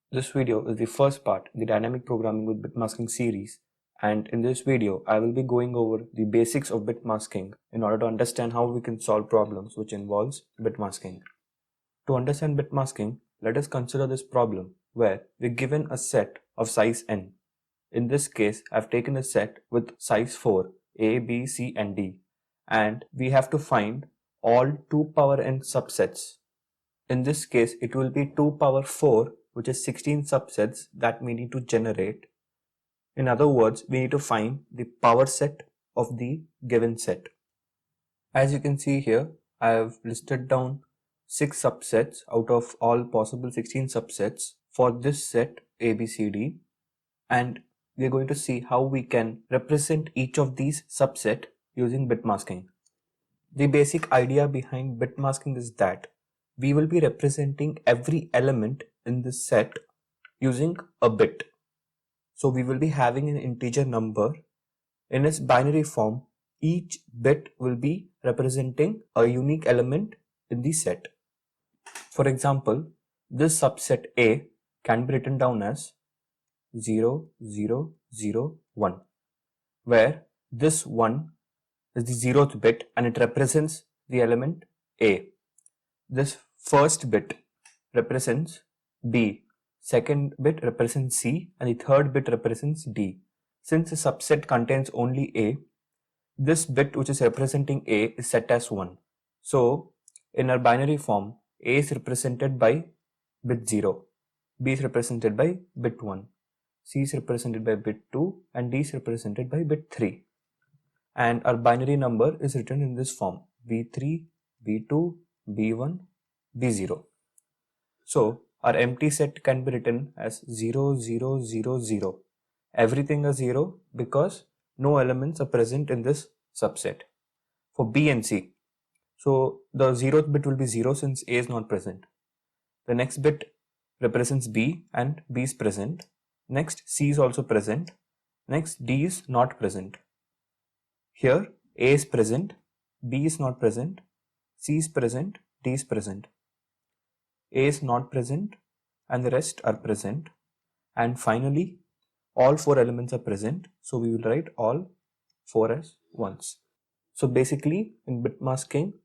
This video is the first part in the Dynamic Programming with Bit Masking series, and in this video I will be going over the basics of bit masking in order to understand how we can solve problems which involves bit masking. To understand bit masking, let us consider this problem where we're given a set of size n. In this case, I've taken a set with size 4, A, B, C and D, and we have to find all 2 power n subsets. In this case, it will be 2 power 4, which is 16 subsets that we need to generate. In other words, we need to find the power set of the given set. As you can see here, I have listed down 6 subsets out of all possible 16 subsets for this set ABCD, and we are going to see how we can represent each of these subset using bit masking. The basic idea behind bit masking is that we will be representing every element in this set using a bit. So we will be having an integer number. In its binary form, each bit will be representing a unique element in the set. For example, this subset A can be written down as 0, 0, 0, 1, where this 1 is the 0th bit and it represents the element A. This first bit represents B, second bit represents C, and the third bit represents D. Since the subset contains only A, this bit which is representing A is set as 1. So, in our binary form, A is represented by bit 0, B is represented by bit 1, C is represented by bit 2, and D is represented by bit 3. And our binary number is written in this form: B3, B2, B1, B0. So our empty set can be written as 0, 0, 0, 0. Everything is 0 because no elements are present in this subset. For B and C, so the 0th bit will be 0 since A is not present. The next bit represents B and B is present. Next, C is also present. Next, D is not present. Here A is present, B is not present, C is present, D is present. A is not present and the rest are present. And finally, all 4 elements are present. So we will write all 4 as ones. So basically, in bit masking,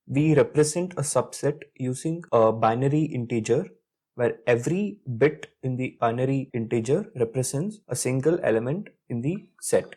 we represent a subset using a binary integer where every bit in the binary integer represents a single element in the set.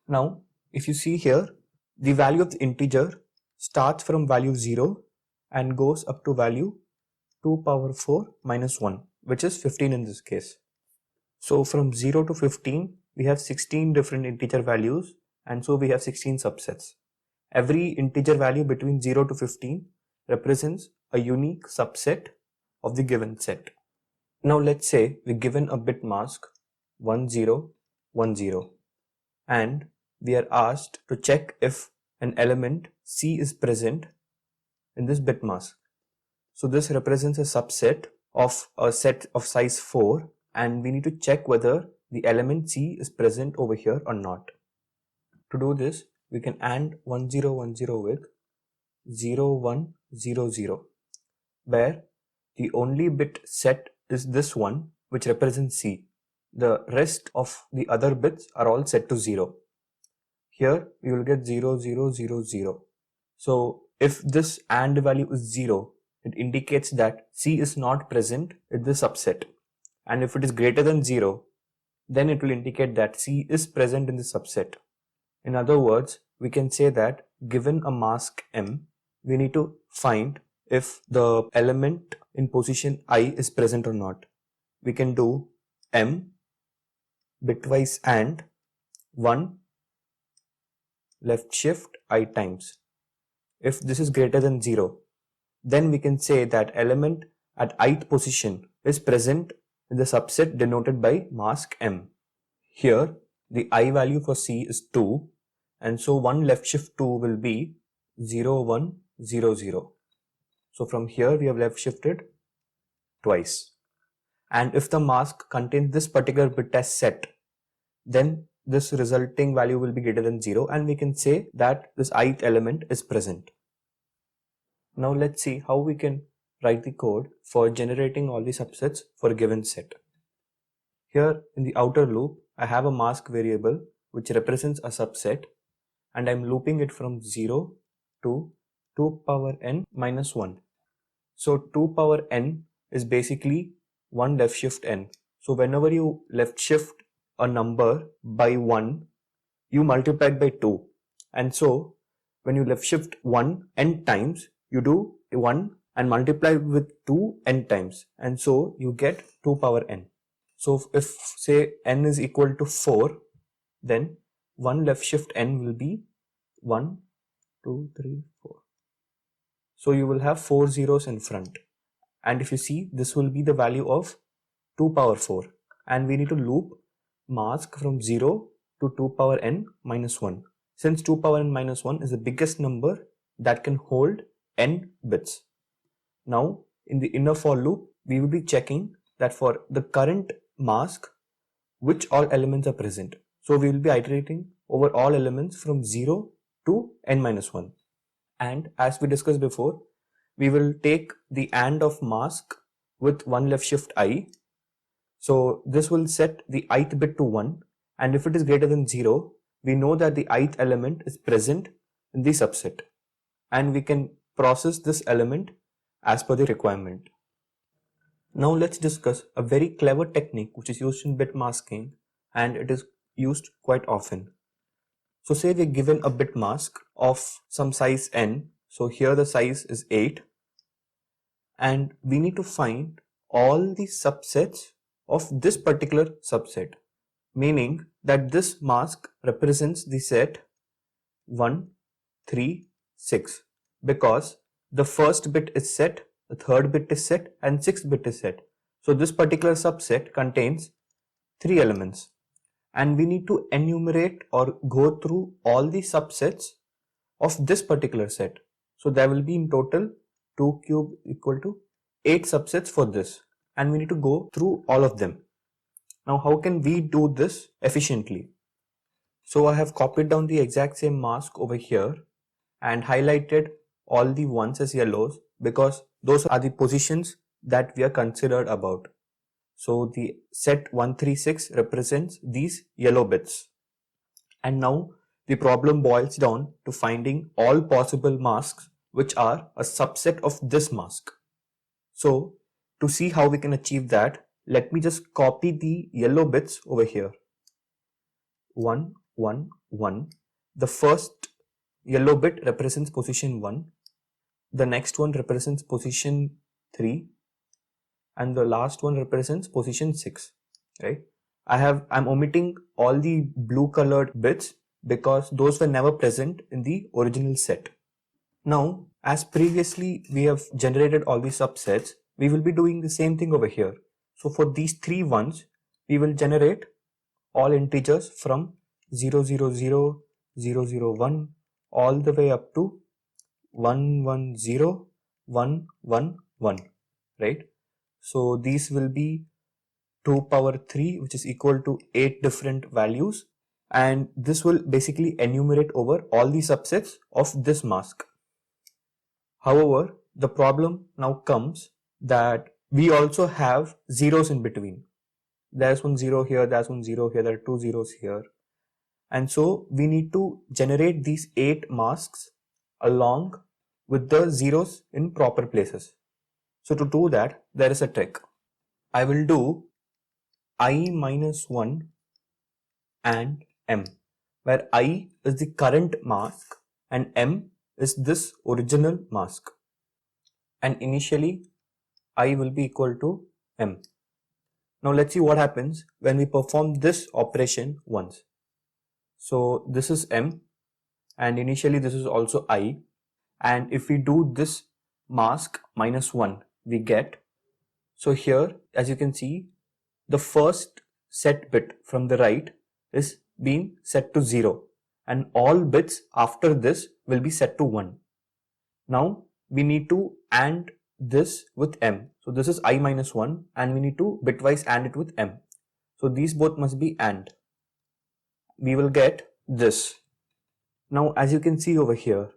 Now, if you see here, the value of the integer starts from value 0 and goes up to value 2 power 4 minus 1, which is 15 in this case. So from 0 to 15, we have 16 different integer values, and so we have 16 subsets. Every integer value between 0 to 15 represents a unique subset of the given set. Now let's say we're given a bit mask 1010, and we are asked to check if an element C is present in this bit mask. So this represents a subset of a set of size 4, and we need to check whether the element C is present over here or not. To do this, we can AND 1010 with 0100, where the only bit set is this one which represents C. The rest of the other bits are all set to 0. Here we will get 0000. So if this AND value is 0, it indicates that C is not present in the subset. And if it is greater than 0, then it will indicate that C is present in the subset. In other words, we can say that given a mask M, we need to find if the element in position I is present or not. We can do M bitwise AND 1 left shift I times. If this is greater than 0, then we can say that element at ith position is present in the subset denoted by mask M. Here the I value for C is 2, and so 1 left shift 2 will be 0100. So from here we have left shifted twice. And if the mask contains this particular bit as set, then this resulting value will be greater than 0, and we can say that this ith element is present. Now let's see how we can write the code for generating all the subsets for a given set. Here in the outer loop, I have a mask variable which represents a subset, and I'm looping it from 0 to 2 power n minus 1. So 2 power n is basically 1 left shift n. So whenever you left shift a number by 1, you multiply it by 2. And so when you left shift 1 n times, you do 1 and multiply with 2 n times. And so you get 2 power n. So if say n is equal to 4, then 1 left shift n will be 1, 2, 3, 4. So you will have 4 zeros in front. And if you see, this will be the value of 2 power 4. And we need to loop mask from 0 to 2 power n minus 1. Since 2 power n minus 1 is the biggest number that can hold n bits. Now, in the inner for loop, we will be checking that for the current mask, which all elements are present. So we will be iterating over all elements from 0 to n minus 1. And as we discussed before, we will take the AND of mask with 1 left shift I. So this will set the ith bit to 1, and if it is greater than 0, we know that the ith element is present in the subset, and we can process this element as per the requirement. Now let's discuss a very clever technique which is used in bit masking, and it is used quite often. So say we're given a bit mask of some size n. So here the size is 8, and we need to find all the subsets of this particular subset, meaning that this mask represents the set 1, 3, 6, because the first bit is set, the third bit is set, and sixth bit is set. So this particular subset contains 3 elements, and we need to enumerate or go through all the subsets of this particular set. So there will be in total 2 cube equal to 8 subsets for this, and we need to go through all of them. Now how can we do this efficiently? So I have copied down the exact same mask over here and highlighted all the ones as yellows because those are the positions that we are considered about. So the set 136 represents these yellow bits. And now the problem boils down to finding all possible masks which are a subset of this mask. So to see how we can achieve that, let me just copy the yellow bits over here. 1, 1, 1. The first yellow bit represents position 1. The next one represents position 3. And the last one represents position 6, right? I'm omitting all the blue colored bits because those were never present in the original set. Now, as previously we have generated all the subsets, we will be doing the same thing over here. So for these 3 ones, we will generate all integers from 0, 0, 0, 0, 0, 1, all the way up to 1, 1, 0, 1, 1, 1, right? So these will be 2 power 3, which is equal to 8 different values, and this will basically enumerate over all the subsets of this mask. However, the problem now comes that we also have zeros in between. There's 1 0 here, there's 1 0 here, there are 2 zeros here. And so we need to generate these 8 masks along with the zeros in proper places. So to do that, there is a trick. I will do I minus 1 and M, where I is the current mask and M is this original mask. And initially, I will be equal to M. Now let's see what happens when we perform this operation once. So this is M, and initially this is also I. And if we do this mask minus 1, we get, so here as you can see, the first set bit from the right is being set to 0, and all bits after this will be set to 1. Now we need to AND this with M. So this is I minus 1, and we need to bitwise AND it with M. So these both must be AND. We will get this. Now as you can see over here,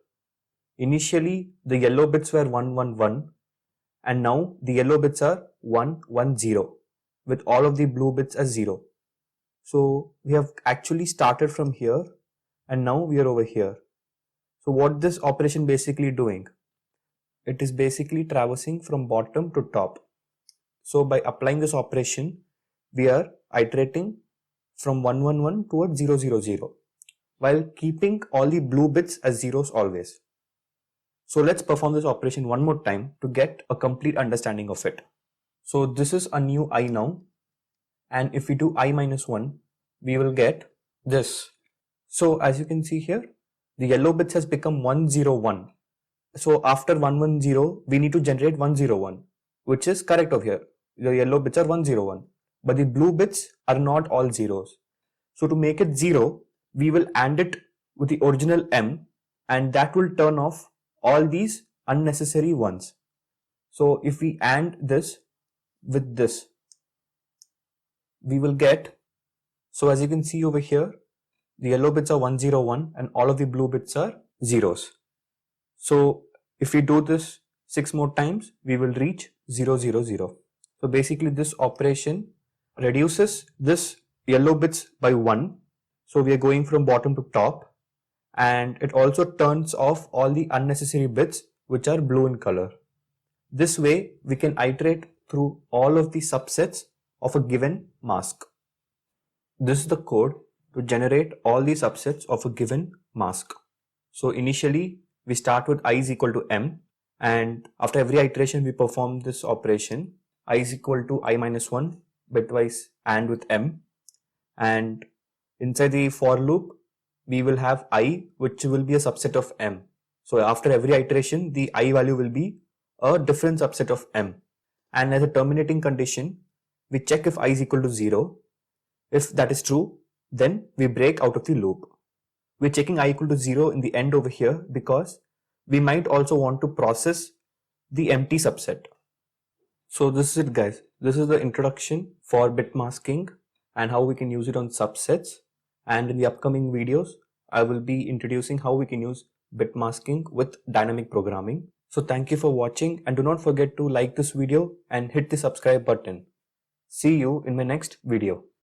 initially the yellow bits were 1, 1, 1, and now the yellow bits are 1, 1, 0 with all of the blue bits as 0. So we have actually started from here and now we are over here. So what this operation basically doing? It is basically traversing from bottom to top. So by applying this operation, we are iterating from 1, 1, 1 towards 0, 0, 0 while keeping all the blue bits as zeros always. So let's perform this operation one more time to get a complete understanding of it. So this is a new I now, and if we do I minus 1, we will get this. So as you can see here, the yellow bits has become 1, 0, 1. So after 1, 1, 0, we need to generate 1, 0, 1, which is correct over here. The yellow bits are 1, 0, 1, but the blue bits are not all zeros. So to make it 0, we will AND it with the original M, and that will turn off all these unnecessary ones. So if we AND this with this, we will get, so as you can see over here, the yellow bits are 1, 0, 1 and all of the blue bits are zeros. So if we do this 6 more times, we will reach 0, 0, 0. So basically this operation reduces this yellow bits by 1. So we are going from bottom to top, and it also turns off all the unnecessary bits which are blue in color. This way we can iterate through all of the subsets of a given mask. This is the code to generate all the subsets of a given mask. So initially we start with I is equal to M, and after every iteration we perform this operation. I is equal to I minus 1 bitwise AND with M, and inside the for loop we will have I, which will be a subset of M. So after every iteration the I value will be a different subset of M, and as a terminating condition we check if I is equal to 0. If that is true, then we break out of the loop. We're checking I equal to 0 in the end over here because we might also want to process the empty subset. So this is it, guys. This is the introduction for bit masking and how we can use it on subsets. And in the upcoming videos, I will be introducing how we can use bit masking with dynamic programming. So thank you for watching, and do not forget to like this video and hit the subscribe button. See you in my next video.